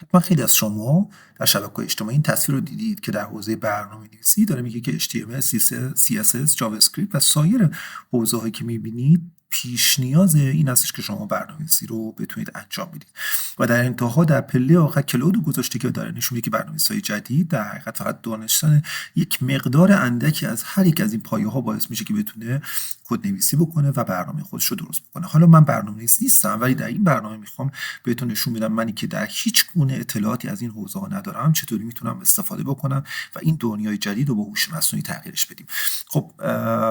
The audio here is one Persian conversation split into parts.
حتما خیلی از شما در شبکه‌های اجتماعی این تصویر رو دیدید که در حوزه برنامه‌نویسی داره میگه که HTML، CSS، JavaScript و سایر حوزه‌هایی که می‌بینید پیش نیاز این هستش که شما برنامه‌نویسی رو بتونید انجام بدید و در انتها در پله آخر کلود گذاشته که داره نشون میده که برنامه‌نویس‌های جدید در حقیقت فقط دانستن یک مقدار اندکی از هر یک از این پایه‌ها باعث میشه که بتونه کدنویسی بکنه و برنامه خودش رو درست بکنه. حالا من برنامه‌نویس نیستم ولی در این برنامه میخوام بهتون نشون بدم منی که در هیچ گونه اطلاعاتی از این حوزه ها ندارم چطوری میتونم استفاده بکنم و این دنیای جدید رو با هوش مصنوعی تغییرش بدیم. خب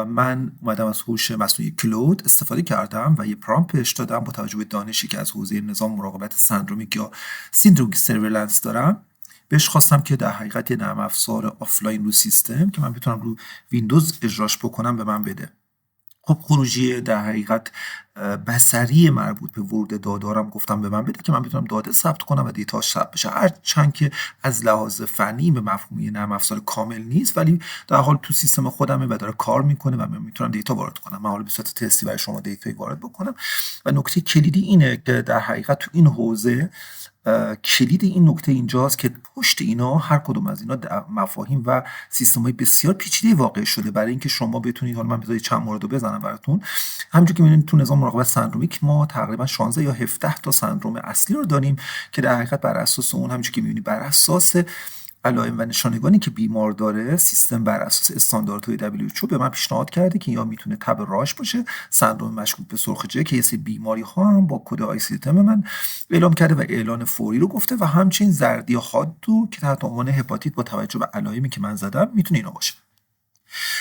من اومدم از هوش مصنوعی کلود استفاده کردم و یه پرامپت بهش دادم با توجه به دانشی که از حوزه نظام مراقبت سندرومیک یا سیندروم سرولنس دارم. بهش خواستم که در حقیقت یه نرم افزار آفلاین رو سیستم که من بتونم رو ویندوز اجراش بکنم به من بده. خب خروجی در حقیقت بصری مربوط به ورود دادارم گفتم به من بده که من بتونم داده ثبت کنم و دیتاش ثبت بشه، هر چند که از لحاظ فنی به مفهومی نرم افزار کامل نیست ولی در حال تو سیستم خودمه و داره کار میکنه و من میتونم دیتا وارد کنم. من حالا به صورت تستی برای شما دیتایی وارد بکنم و نکته کلیدی اینه که در حقیقت تو این حوزه کلید این نکته اینجاست که پشت اینا هر کدوم از اینا مفاهیم و سیستم‌های بسیار پیچیده واقع شده برای اینکه شما بتونید. حالا من بذارید چند مورد رو بزنم براتون. همونجوری که می‌بینید تو نظام مراقبت سندرومیک ما تقریبا 16 یا 17 تا سندروم اصلی رو داریم که در حقیقت بر اساس اون همونجوری که می‌بینید بر اساس علائم و نشانگانی که بیمار داره سیستم بر اساس استانداردهای WHO به من پیشنهاد کرده که یا میتونه تب راش باشه، سندروم مشکوک به سرخ جه که یه سری بیماری ها هم با کد ICD-10 من اعلام کرده و اعلان فوری رو گفته و همچنین زردی حاد رو که تحت عنوان هپاتیت با توجه به علائمی که من زدم میتونه اینا باشه.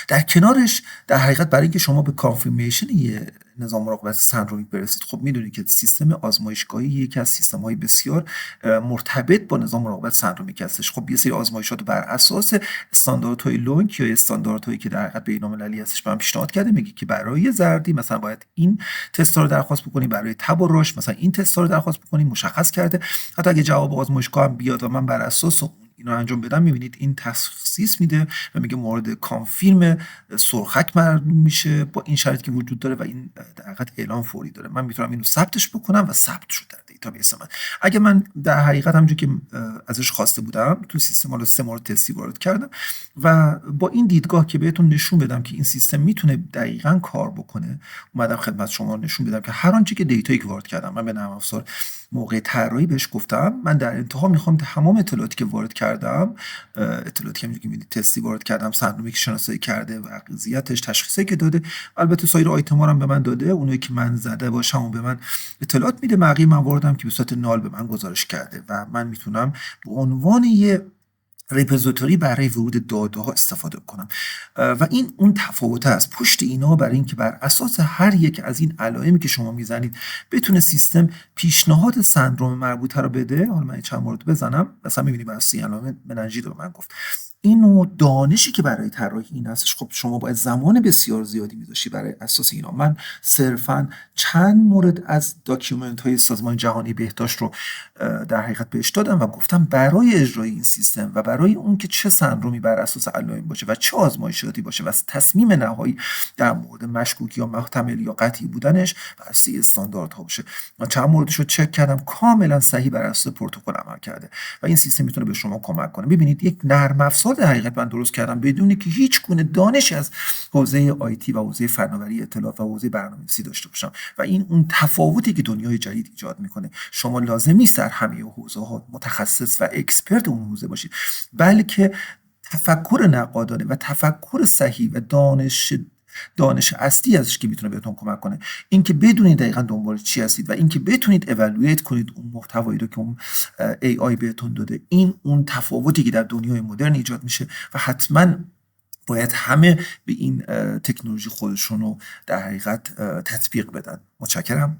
در کنارش در حقیقت برای اینکه شما به کانفرمیشن یه نظام مراقبت سندرومیک برسید، خب میدونید که سیستم آزمایشگاهی یکی از سیستم‌های بسیار مرتبط با نظام مراقبت سندرومیک هستش. خب یه سری آزمایشات بر اساس استانداردهای لونک یا استانداردهایی که در حقیقت بین‌المللی هستش به من پیشنهاد کرده، میگه که برای زردی مثلا باید این تست رو درخواست بکنید، برای تب و رشد مثلا این تست رو درخواست بکنید، مشخص کرده. حتی اگه جواب آزمایشگاه هم بیاد و من بر اساس اینو انجام بدم میبینید این تخصیص میده و میگه مورد کانفیرم سرخک معلوم میشه با این شرایطی که وجود داره و این در حقیقت اعلام فوری داره. من میتونم اینو ثبتش بکنم و ثبت شد در دیتابیس من. اگه من در حقیقت همونجوری که ازش خواسته بودم تو سیستم حالا 3 مورد تستی وارد کردم و با این دیدگاه که بهتون نشون بدم که این سیستم میتونه دقیقاً کار بکنه، اومدم خدمت شما نشون بدم که هر آنچه که دیتایی که وارد کردم من به نرم افزار موقع طراحی بهش گفتم من در انتها میخوام تمام اطلاعاتی که وارد کردم، اطلاعاتی که میگید تستی وارد کردم، سندرومی که شناسایی کرده و وضعیتش، تشخیصی که داده، البته سایر آیتما رو هم به من داده، اونایی که من زده باشم و به من اطلاعات میده، بقیه مواردم که به صورت نال به من گزارش کرده و من میتونم به عنوان یه ریپوزیتوری برای ورود داده ها استفاده کنم و این اون تفاوت است پشت اینا برای اینکه بر اساس هر یک از این علائمی که شما میزنید بتونه سیستم پیشنهاد سندروم مربوطه رو بده. حالا من چند مورد بزنم، مثلا میبینید بر اساس این علائم مننژیت رو من گفت. اینو دانشی که برای طراحی این هستش، خب شما باید زمان بسیار زیادی میذاشی برای اساس اینا. من صرفا چند مورد از داکیومنت های سازمان جهانی بهداشت رو در حقیقت بهش دادم و گفتم برای اجرای این سیستم و برای اون که چه سندرومی بر اساس علائم باشه و چه آزمایشاتی باشه و تصمیم نهایی در مورد مشکوک یا محتمل یا قطعی بودنش بر اساس استانداردها باشه. من چند موردش رو چک کردم، کاملا صحیح بر اساس پروتکل عمل کرده و این سیستم میتونه به شما کمک کنه. ببینید یک نرم افزار در حقیقت من درست کردم بدون که هیچ گونه دانشی از حوزه آیتی و حوزه فناوری اطلاعات و حوزه برنامه‌نویسی داشته باشم و این اون تفاوتی که دنیای جدید ایجاد میکنه. شما لازم نیست در همه حوزه‌ها متخصص و اکسپرت اون حوزه باشید، بلکه تفکر نقادانه و تفکر صحیح و دانش اصلی ازش که میتونه بهتون کمک کنه. اینکه بدونید دقیقاً دنبال چی هستید و اینکه بتونید اِوالوییت کنید اون محتوایی رو که اون AI بهتون داده، این اون تفاوتی که در دنیای مدرن ایجاد میشه و حتماً باید همه به این تکنولوژی خودشون رو در حقیقت تطبیق بدن. متشکرم.